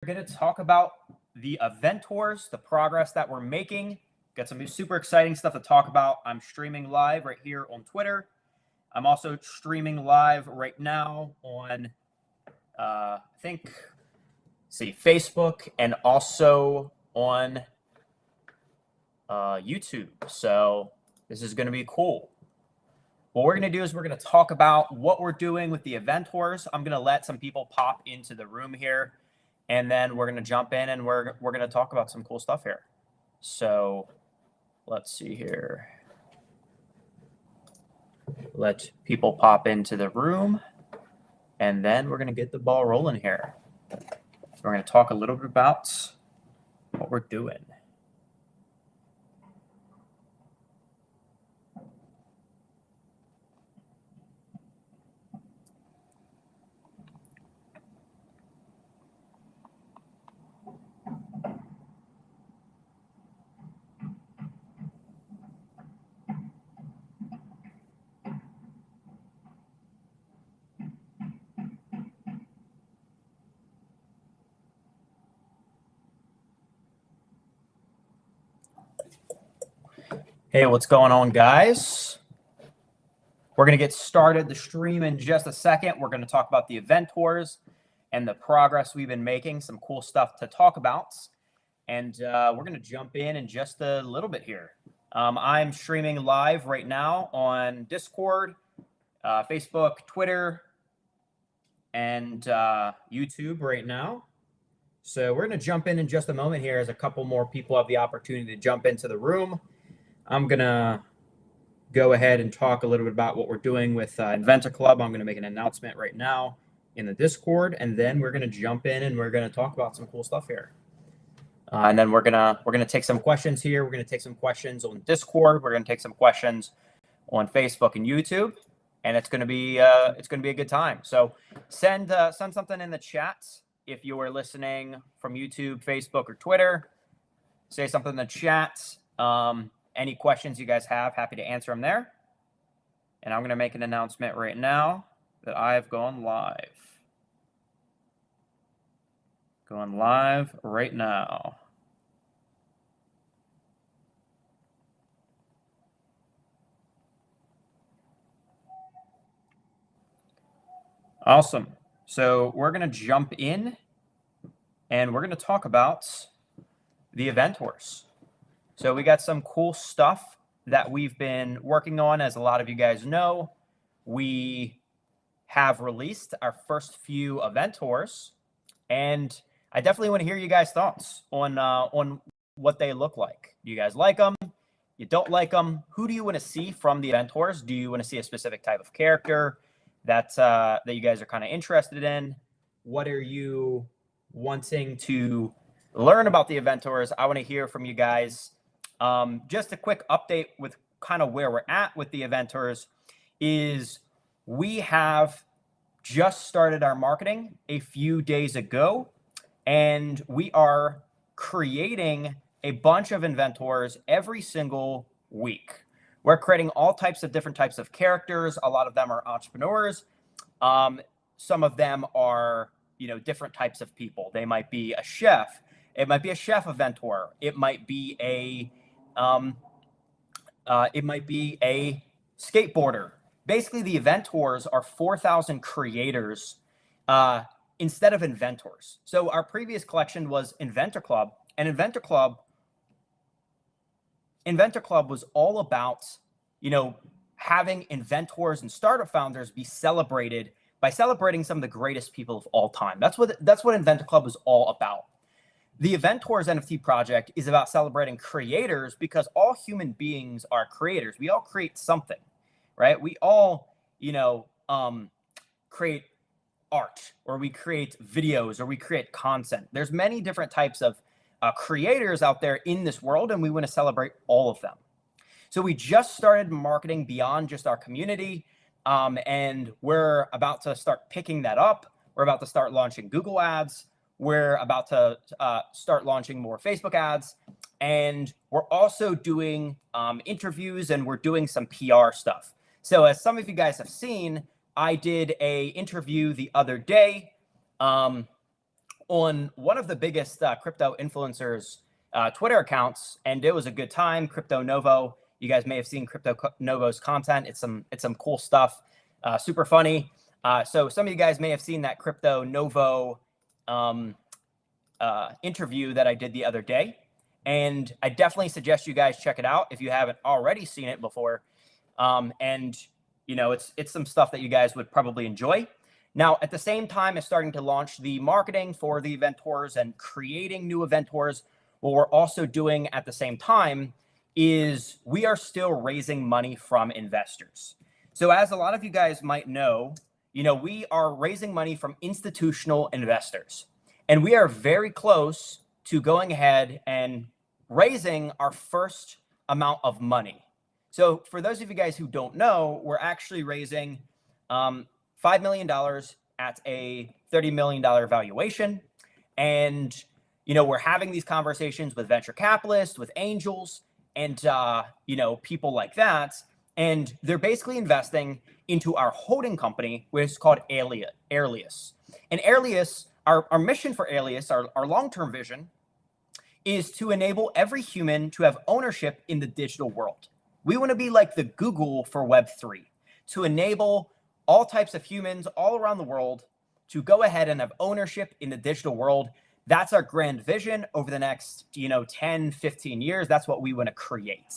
We're going to talk about the event tours, the progress that we're making. Got some super exciting stuff to talk about. I'm streaming live right here on Twitter. I'm also streaming live right now on, Facebook and also on YouTube. So this is going to be cool. What we're going to do is we're going to talk about what we're doing with the event tours. I'm going to let some people pop into the room here, and then we're going to jump in and we're going to talk about some cool stuff here. So let's see here. Let people pop into the room, and then we're going to get the ball rolling here. We're going to talk a little bit about what we're doing. Hey, what's going on, guys? We're going to get started the stream in just a second. We're going to talk about the event tours and the progress we've been making, some cool stuff to talk about. And we're going to jump in just a little bit here. I'm streaming live right now on Discord, Facebook, Twitter, and YouTube right now. So we're going to jump in just a moment here as a couple more people have the opportunity to jump into the room. I'm going to go ahead and talk a little bit about what we're doing with Inventor Club. I'm going to make an announcement right now in the Discord, and then we're going to jump in and we're going to talk about some cool stuff here. And then we're gonna take some questions here. We're going to take some questions on Discord. We're going to take some questions on Facebook and YouTube, and it's going to be a good time. So send something in the chat if you are listening from YouTube, Facebook, or Twitter. Say something in the chat. Any questions you guys have, happy to answer them there. And I'm going to make an announcement right now that I've gone live. Going live right now. Awesome. So we're going to jump in and we're going to talk about the event tours. So we got some cool stuff that we've been working on. As a lot of you guys know, we have released our first few event tours, and I definitely want to hear you guys' thoughts on what they look like. Do you guys like them? You don't like them? Who do you want to see from the event tours? Do you want to see a specific type of character that you guys are kind of interested in? What are you wanting to learn about the event tours? I want to hear from you guys. Just a quick update with kind of where we're at with the event tours is we have just started our marketing a few days ago, and we are creating a bunch of event tours every single week. We're creating all types of different types of characters. A lot of them are entrepreneurs. Some of them are, different types of people. They might be a chef. It might be a chef event tour. It might be a skateboarder. Basically, the event tours are 4,000 creators instead of inventors. So our previous collection was Inventor Club, and Inventor Club was all about, having inventors and startup founders be celebrated by celebrating some of the greatest people of all time. That's what Inventor Club was all about. The Event Tours NFT project is about celebrating creators because all human beings are creators. We all create something, right? We all, create art, or we create videos, or we create content. There's many different types of creators out there in this world, and we want to celebrate all of them. So we just started marketing beyond just our community, and we're about to start picking that up. We're about to start launching Google ads. We're about to start launching more Facebook ads, and we're also doing interviews, and we're doing some PR stuff. So as some of you guys have seen, I did a interview the other day on one of the biggest crypto influencers Twitter accounts, and it was a good time. Cryptonovo. You guys may have seen Cryptonovo's content. It's some cool stuff, super funny. So some of you guys may have seen that Cryptonovo interview that I did the other day, and I definitely suggest you guys check it out if you haven't already seen it before. And you know, it's some stuff that you guys would probably enjoy. Now, at the same time as starting to launch the marketing for the event tours and creating new event tours, what we're also doing at the same time is we are still raising money from investors. So as a lot of you guys might know, you know, we are raising money from institutional investors, and we are very close to going ahead and raising our first amount of money. So for those of you guys who don't know, we're actually raising $5 million at a $30 million valuation. And, you know, we're having these conversations with venture capitalists, with angels, and, you know, people like that. And they're basically investing into our holding company, which is called Airlius. And Airlius, our mission for Airlius, our long-term vision, is to enable every human to have ownership in the digital world. We want to be like the Google for Web3, to enable all types of humans all around the world to go ahead and have ownership in the digital world. That's our grand vision over the next, you know, 10, 15 years. That's what we want to create.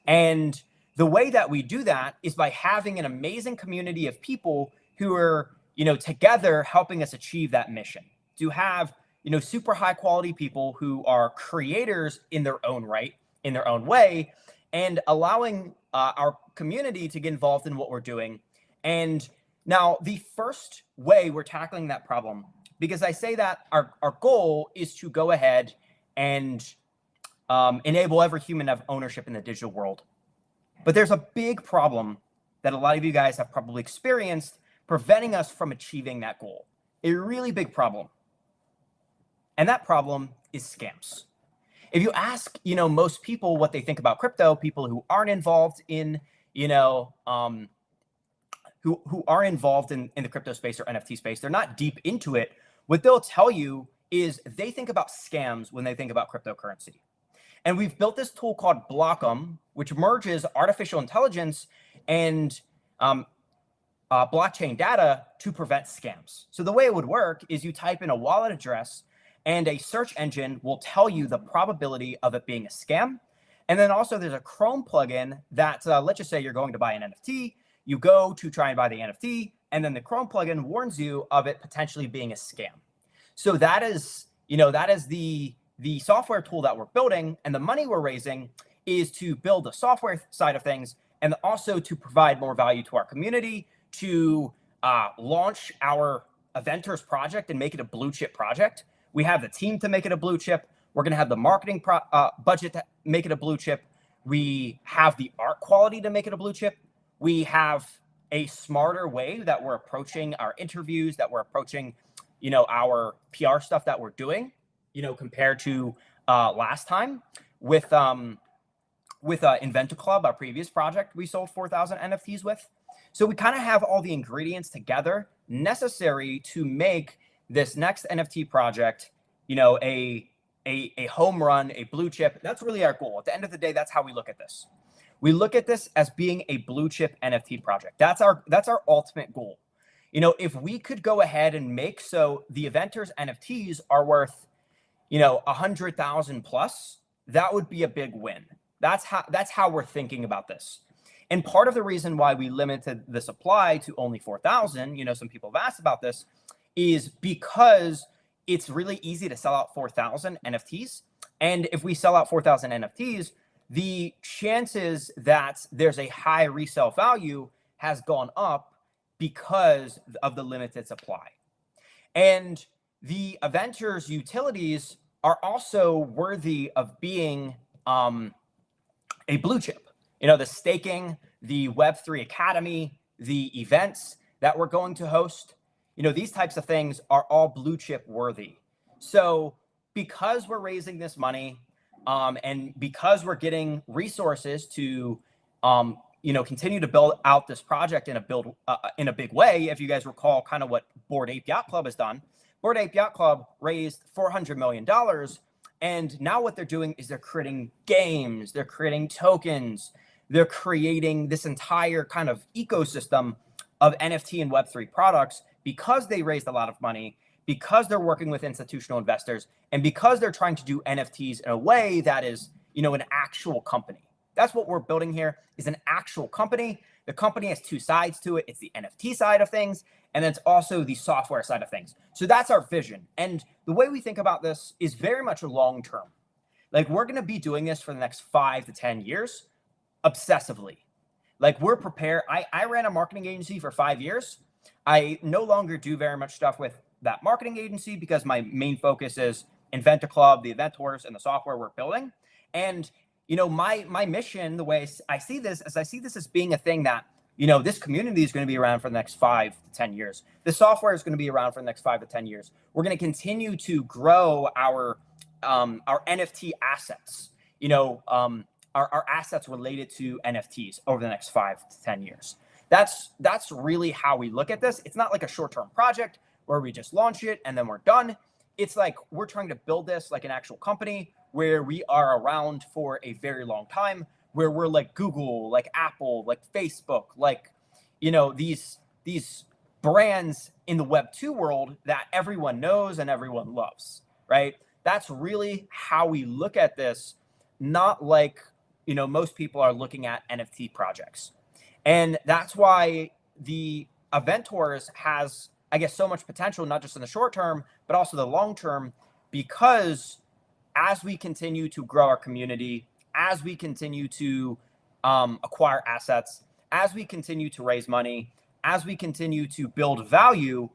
And the way that we do that is by having an amazing community of people who are, you know, together helping us achieve that mission. To have, you know, super high quality people who are creators in their own right, in their own way, and allowing our community to get involved in what we're doing. And now the first way we're tackling that problem, because I say that our goal is to go ahead and enable every human to have ownership in the digital world. But there's a big problem that a lot of you guys have probably experienced preventing us from achieving that goal. A really big problem. And that problem is scams. If you ask, you know, most people what they think about crypto, people who aren't involved in, you know, who are involved in the crypto space or NFT space, they're not deep into it. What they'll tell you is they think about scams when they think about cryptocurrency. And we've built this tool called Blockum, which merges artificial intelligence and blockchain data to prevent scams. So the way it would work is you type in a wallet address, and a search engine will tell you the probability of it being a scam. And then also there's a Chrome plugin that, let's just say you're going to buy an NFT, you go to try and buy the NFT, and then the Chrome plugin warns you of it potentially being a scam. So that is, you know, that is the software tool that we're building, and the money we're raising is to build the software side of things, and also to provide more value to our community, to launch our Eventers project and make it a blue chip project. We have the team to make it a blue chip. We're going to have the marketing budget to make it a blue chip. We have the art quality to make it a blue chip. We have a smarter way that we're approaching our interviews, that we're approaching, you know, our PR stuff that we're doing, you know, compared to last time with Invento Club, our previous project we sold 4,000 NFTs with. So we kind of have all the ingredients together necessary to make this next NFT project, you know, a home run, a blue chip. That's really our goal. At the end of the day, that's how we look at this. We look at this as being a blue chip NFT project. That's our ultimate goal. You know, if we could go ahead and make so the Eventers NFTs are worth, you know, 100,000 plus, that would be a big win. That's how we're thinking about this. And part of the reason why we limited the supply to only 4,000, you know, some people have asked about this, is because it's really easy to sell out 4,000 NFTs. And if we sell out 4,000 NFTs, the chances that there's a high resale value has gone up because of the limited supply. And the Eventers utilities are also worthy of being a blue chip. You know, the staking, the Web3 Academy, the events that we're going to host, you know, these types of things are all blue chip worthy. So because we're raising this money and because we're getting resources to, you know, continue to build out this project in a big way, if you guys recall kind of what Bored Ape Yacht Club has done, Bored Ape Yacht Club raised $400 million. And now what they're doing is they're creating games, they're creating tokens, they're creating this entire kind of ecosystem of NFT and Web3 products because they raised a lot of money, because they're working with institutional investors, and because they're trying to do NFTs in a way that is, an actual company. That's what we're building here, is an actual company. The company has two sides to it. It's the NFT side of things, and then it's also the software side of things. So that's our vision. And the way we think about this is very much long-term. Like, we're going to be doing this for the next 5 to 10 years obsessively. Like, we're prepared. I ran a marketing agency for 5 years. I no longer do very much stuff with that marketing agency because my main focus is Inventor Club, the Inventors, and the software we're building. And my mission, the way I see this, is I see this as being a thing that, this community is going to be around for the next 5 to 10 years. The software is going to be around for the next 5 to 10 years. We're going to continue to grow our NFT assets, our assets related to NFTs over the next 5 to 10 years. That's really how we look at this. It's not like a short-term project where we just launch it and then we're done. It's like we're trying to build this like an actual company where we are around for a very long time, where we're like Google, like Apple, like Facebook, like, these brands in the Web2 world that everyone knows and everyone loves, right? That's really how we look at this, not like, most people are looking at NFT projects. And that's why the Eventors has, I guess, so much potential, not just in the short term, but also the long term, because as we continue to grow our community, as we continue to acquire assets, as we continue to raise money, as we continue to build value,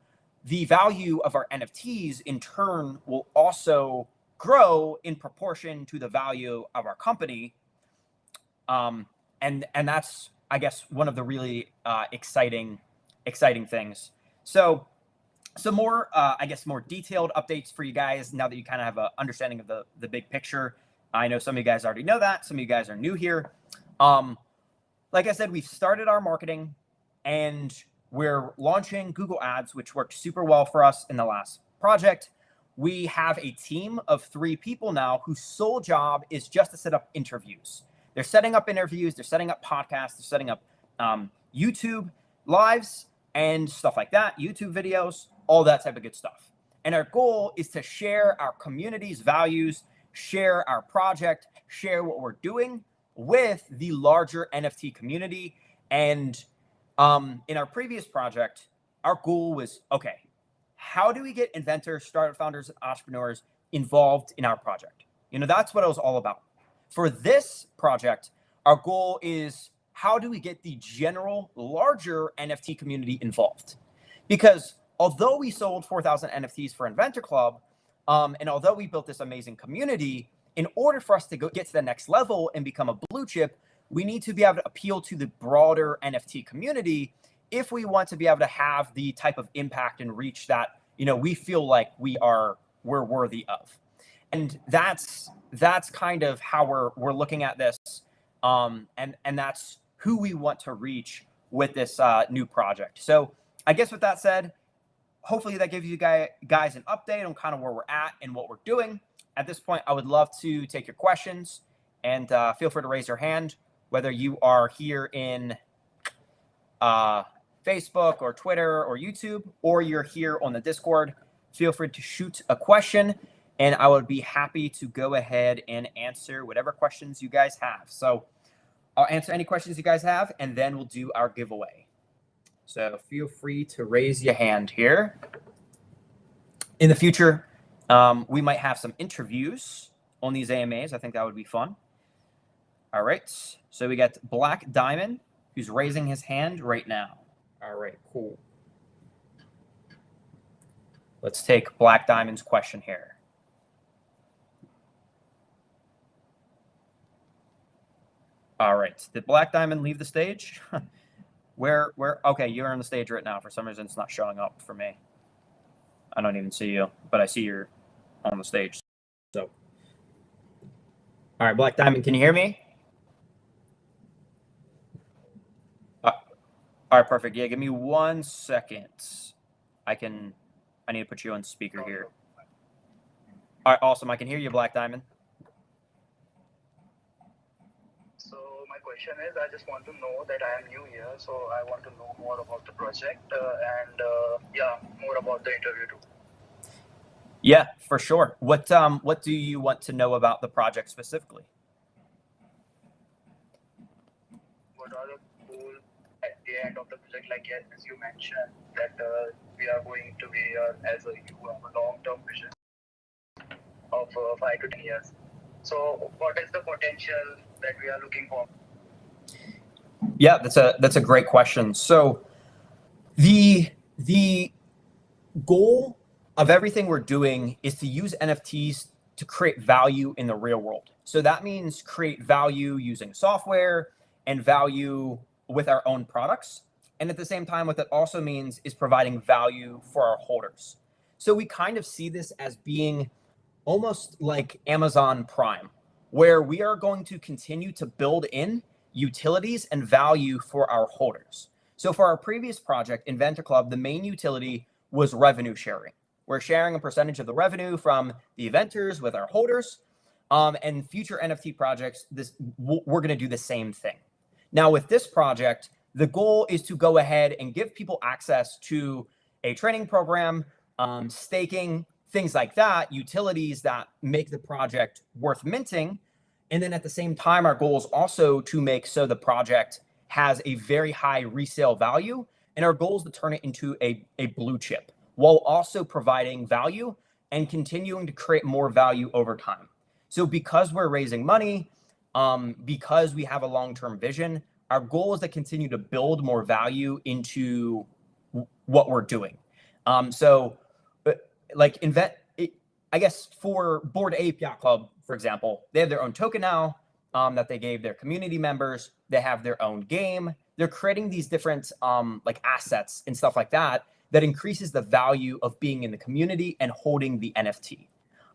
the value of our NFTs in turn will also grow in proportion to the value of our company. And that's, I guess, one of the really exciting things. So some more, more detailed updates for you guys now that you kind of have an understanding of the big picture. I know some of you guys already know that. Some of you guys are new here. Like I said, we've started our marketing and we're launching Google Ads, which worked super well for us in the last project. We have a team of 3 people now whose sole job is just to set up interviews. They're setting up interviews, they're setting up podcasts, they're setting up YouTube lives and stuff like that, YouTube videos, all that type of good stuff. And our goal is to share our community's values, share our project, share what we're doing with the larger NFT community. And in our previous project, our goal was, okay, how do we get inventors, startup founders, and entrepreneurs involved in our project? That's what it was all about. For this project, our goal is, how do we get the general larger NFT community involved? Because although we sold 4,000 NFTs for Inventor Club, and although we built this amazing community, in order for us to get to the next level and become a blue chip, we need to be able to appeal to the broader NFT community if we want to be able to have the type of impact and reach that, we feel like we're worthy of. And that's kind of how we're looking at this. And that's who we want to reach with this new project. So I guess with that said, hopefully that gives you guys an update on kind of where we're at and what we're doing. At this point, I would love to take your questions, and feel free to raise your hand, whether you are here in Facebook or Twitter or YouTube, or you're here on the Discord. Feel free to shoot a question, and I would be happy to go ahead and answer whatever questions you guys have. So I'll answer any questions you guys have, and then we'll do our giveaway. So feel free to raise your hand here. In the future, we might have some interviews on these AMAs. I think that would be fun. All right. So we got Black Diamond, who's raising his hand right now. All right, cool. Let's take Black Diamond's question here. All right. Did Black Diamond leave the stage? Where? Okay, you're on the stage right now. For some reason, it's not showing up for me. I don't even see you, but I see you're on the stage. So, all right, Black Diamond, can you hear me? All right, perfect. Yeah, give me 1 second. I can I need to put you on speaker here. All right, awesome. I can hear you, Black Diamond. So my question is, I just want to know that I am new here, so I want to know more about the project and more about the interview too. Yeah, for sure. What do you want to know about the project specifically? What are the goals at the end of the project? Like as you mentioned that we are going to be as a long-term vision of 5 to 10 years. So what is the potential that we are looking for? Yeah, that's a great question. So the goal of everything we're doing is to use NFTs to create value in the real world. So that means create value using software and value with our own products. And at the same time, what that also means is providing value for our holders. So we kind of see this as being almost like Amazon Prime, where we are going to continue to build in utilities and value for our holders. So for our previous project, Inventor Club, the main utility was revenue sharing. We're sharing a percentage of the revenue from the inventors with our holders. And future NFT projects, we're going to do the same thing. Now with this project, the goal is to go ahead and give people access to a training program, staking, things like that, utilities that make the project worth minting. And then at the same time, our goal is also to make so the project has a very high resale value. And our goal is to turn it into a blue chip while also providing value and continuing to create more value over time. So because we're raising money, because we have a long-term vision, our goal is to continue to build more value into what we're doing. I guess for Bored Ape Yacht Club, for example, they have their own token now that they gave their community members. They have their own game. They're creating these different like assets and stuff like that that increases the value of being in the community and holding the NFT.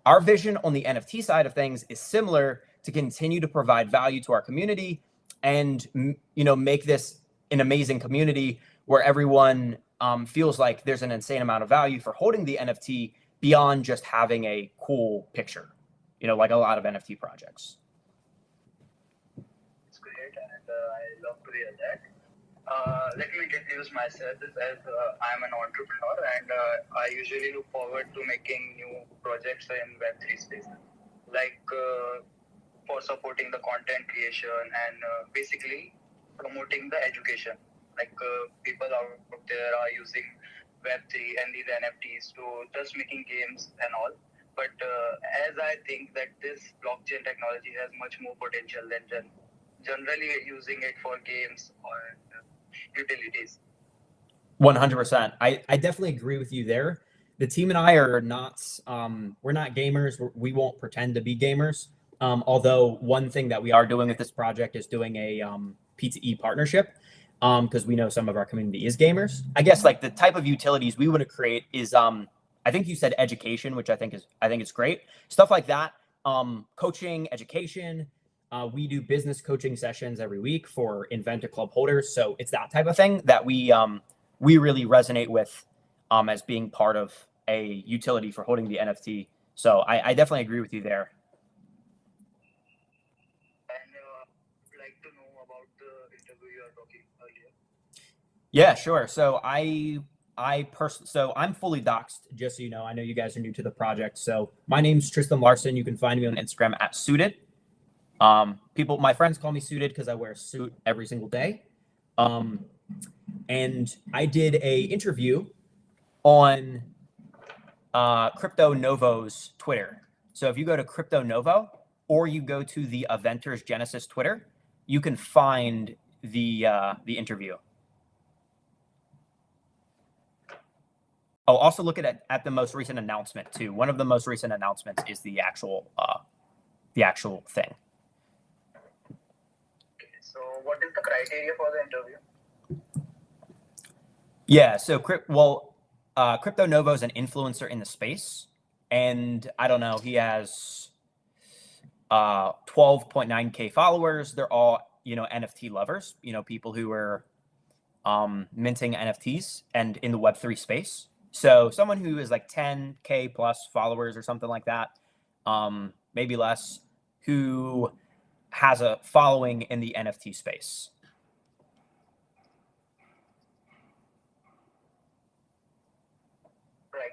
Our vision on the NFT side of things is similar, to continue to provide value to our community and make this an amazing community where everyone feels like there's an insane amount of value for holding the NFT beyond just having a cool picture, like a lot of NFT projects. It's great, and I love to hear that. Let me introduce myself as I'm an entrepreneur, and I usually look forward to making new projects in Web3 space, like for supporting the content creation and basically promoting the education. Like people out there are using Web3 and these NFTs to just making games and all. But as I think that this blockchain technology has much more potential than generally using it for games or utilities. 100%. I definitely agree with you there. The team and I are not, we're not gamers. We won't pretend to be gamers. Although one thing that we are doing with this project is doing a P2E partnership, because we know some of our community is gamers. I guess like the type of utilities we want to create is, I think you said education, which I think is great. Stuff like that, coaching, education. We do business coaching sessions every week for Inventor Club holders. So it's that type of thing that we really resonate with as being part of a utility for holding the NFT. So I definitely agree with you there. Yeah, sure. So I'm fully doxxed, just so you know. I know you guys are new to the project. So my name's Tristan Larson. You can find me on Instagram at Suited. My friends call me Suited because I wear a suit every single day. And I did a interview on Cryptonovo's Twitter. So if you go to Cryptonovo or you go to the Aventors Genesis Twitter, you can find the interview. Oh, also look at the most recent announcement too. One of the most recent announcements is the actual thing. Okay, so what is the criteria for the interview? Yeah, so Cryptonovo is an influencer in the space, and I don't know, he has 12.9K followers. They're all NFT lovers, people who are minting NFTs and in the Web3 space. So someone who is like 10K plus followers or something like that, maybe less, who has a following in the NFT space. Right.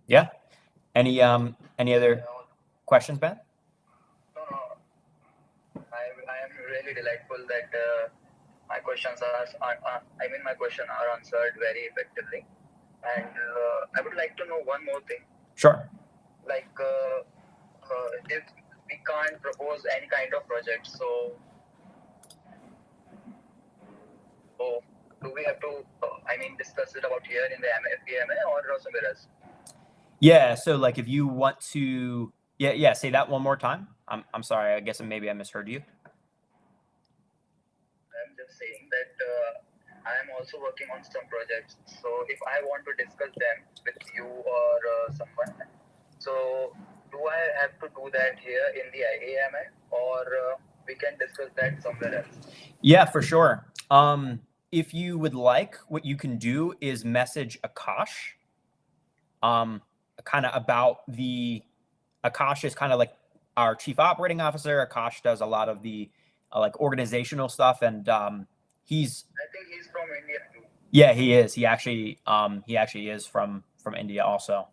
Yeah. Any other questions, Ben? No, no. I am really delightful that my questions my question are answered very effectively. And I would like to know one more thing. Sure. Like, if we can't propose any kind of project, so do we have to, discuss it about here in the FBMA or somewhere else? Yeah. So like if you want to, yeah, say that one more time. I'm sorry. I guess maybe I misheard you. I'm just saying that I am also working on some projects. So if I want to discuss them with you or someone, so do I have to do that here in the IAMA or we can discuss that somewhere else? Yeah, for sure. If you would like, what you can do is message Akash, kind of about Akash is kind of like our chief operating officer. Akash does a lot of the like organizational stuff, and I think he's from India too. yeah, he is. He actually is from India also.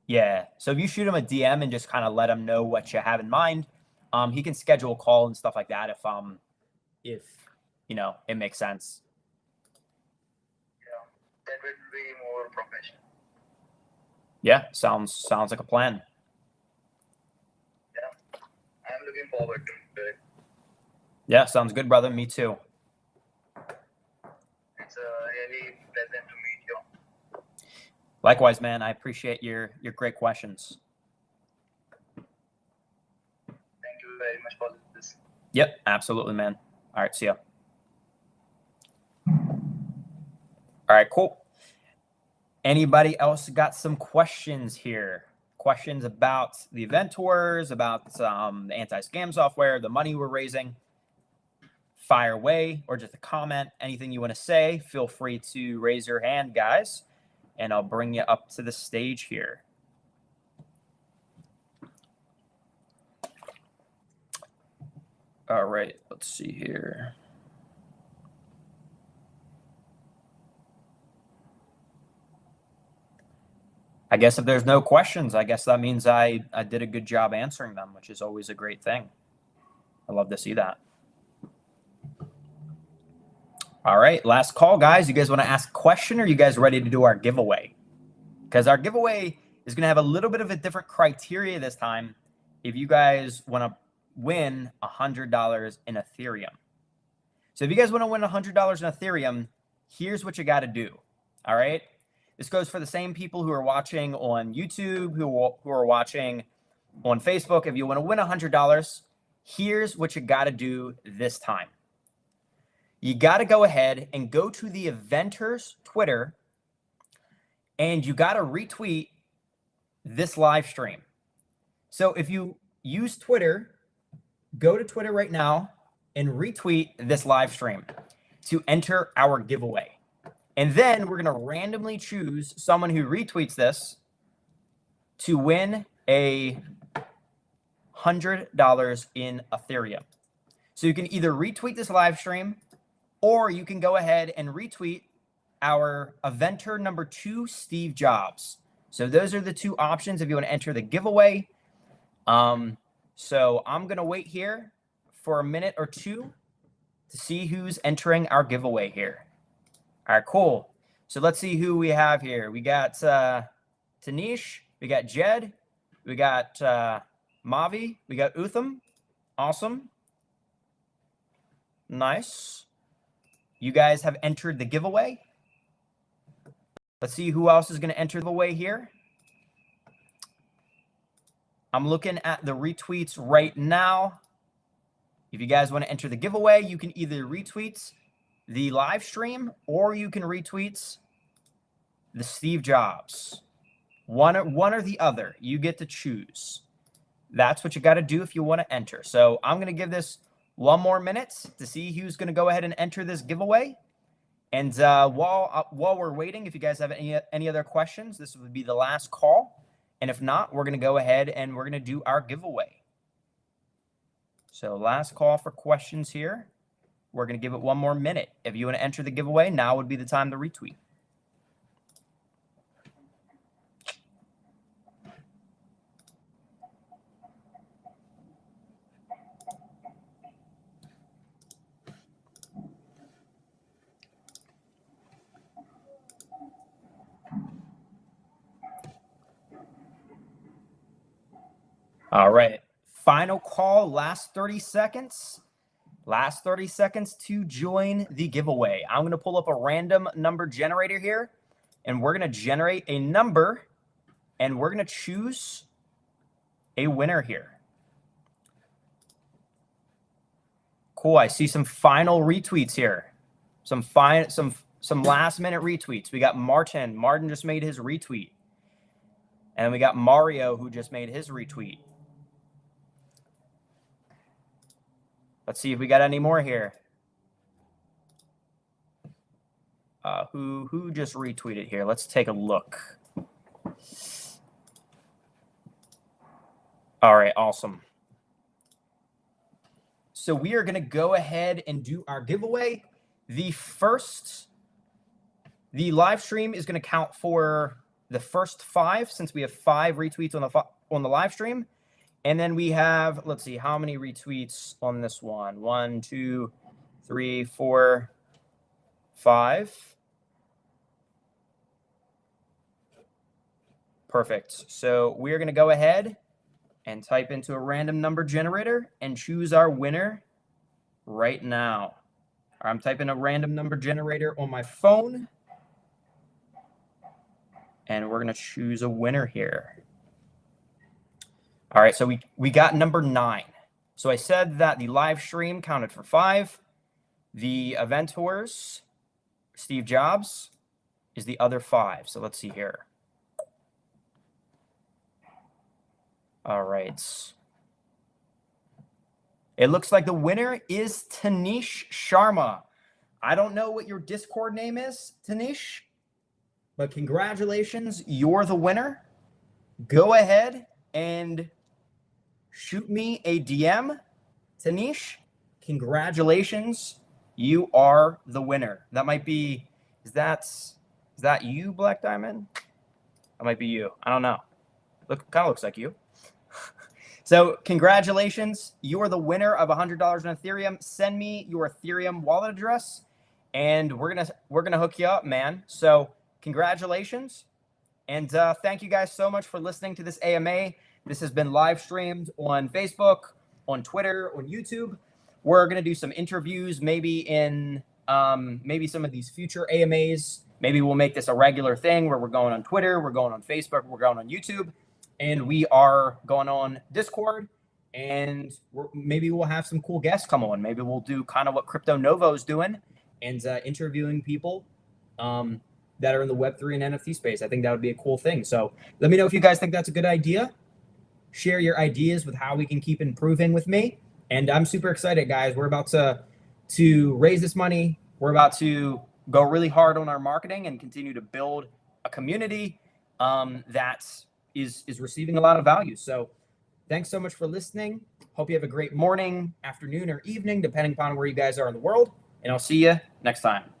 Yeah. So if you shoot him a DM and just kind of let him know what you have in mind, he can schedule a call and stuff like that if it makes sense. Yeah, that would be more professional. Yeah, sounds like a plan. Yeah, I'm looking forward to it. Yeah, sounds good, brother. Me too. It's really pleasant to meet you. Likewise, man. I appreciate your great questions. Thank you very much for this. Yep, absolutely, man. All right, see ya. All right, cool. Anybody else got some questions here? Questions about the event tours, about the anti-scam software, the money we're raising? Fire away, or just a comment, anything you want to say, feel free to raise your hand, guys, and I'll bring you up to the stage here. All right, let's see here. I guess if there's no questions, I guess that means I did a good job answering them, which is always a great thing. I love to see that. All right, last call, guys. You guys want to ask a question, or are you guys ready to do our giveaway? Because our giveaway is going to have a little bit of a different criteria this time if you guys want to win $100 in Ethereum. So if you guys want to win $100 in Ethereum, here's what you got to do. All right. This goes for the same people who are watching on YouTube, who are watching on Facebook. If you want to win $100, here's what you got to do this time. You got to go ahead and go to the eventer's Twitter, and you got to retweet this live stream. So if you use Twitter, go to Twitter right now and retweet this live stream to enter our giveaway. And then we're going to randomly choose someone who retweets this to win $100 in Ethereum. So you can either retweet this live stream, or you can go ahead and retweet our eventer number 2, Steve Jobs. So those are the two options if you want to enter the giveaway. So I'm going to wait here for a minute or two to see who's entering our giveaway here. All right, cool. So let's see who we have here. We got Tanish, we got Jed, we got Mavi, we got Utham. Awesome. Nice. You guys have entered the giveaway. Let's see who else is going to enter the giveaway here. I'm looking at the retweets right now. If you guys want to enter the giveaway, you can either retweet the live stream, or you can retweet the Steve Jobs. One or the other. You get to choose. That's what you got to do if you want to enter. So I'm going to give this one more minute to see who's going to go ahead and enter this giveaway. And while we're waiting, if you guys have any other questions, this would be the last call. And if not, we're going to go ahead and we're going to do our giveaway. So last call for questions here. We're going to give it one more minute. If you want to enter the giveaway, now would be the time to retweet. All right. Final call, last 30 seconds. Last 30 seconds to join the giveaway. I'm going to pull up a random number generator here, and we're going to generate a number, and we're going to choose a winner here. Cool. I see some final retweets here. Some last minute retweets. We got Martin. Martin just made his retweet. And we got Mario who just made his retweet. Let's see if we got any more here. Who just retweeted here? Let's take a look. All right, awesome. So we are going to go ahead and do our giveaway. The live stream is going to count for the first 5, since we have 5 retweets on the live stream. And then we have, let's see, how many retweets on this one? 1, 2, 3, 4, 5. Perfect. So we're going to go ahead and type into a random number generator and choose our winner right now. I'm typing a random number generator on my phone. And we're going to choose a winner here. All right, so we got number 9. So I said that the live stream counted for 5. The eventors, Steve Jobs, is the other 5. So let's see here. All right. It looks like the winner is Tanish Sharma. I don't know what your Discord name is, Tanish, but congratulations, you're the winner. Go ahead and shoot me a DM, Tanish. Congratulations, you are the winner. That might be, is that you, Black Diamond? That might be you. I don't know. Kind of looks like you. So congratulations, you are the winner of $100 in Ethereum. Send me your Ethereum wallet address, and we're gonna hook you up, man. So congratulations, and thank you guys so much for listening to this AMA. This has been live streamed on Facebook, on Twitter, on YouTube. We're going to do some interviews, maybe in maybe some of these future AMAs. Maybe we'll make this a regular thing where we're going on Twitter, we're going on Facebook, we're going on YouTube, and we are going on Discord. And maybe we'll have some cool guests come on. Maybe we'll do kind of what Cryptonovo is doing and interviewing people that are in the Web3 and NFT space. I think that would be a cool thing. So let me know if you guys think that's a good idea. Share your ideas with how we can keep improving with me. And I'm super excited, guys. We're about to raise this money. We're about to go really hard on our marketing and continue to build a community that is receiving a lot of value. So thanks so much for listening. Hope you have a great morning, afternoon, or evening, depending upon where you guys are in the world. And I'll see you next time.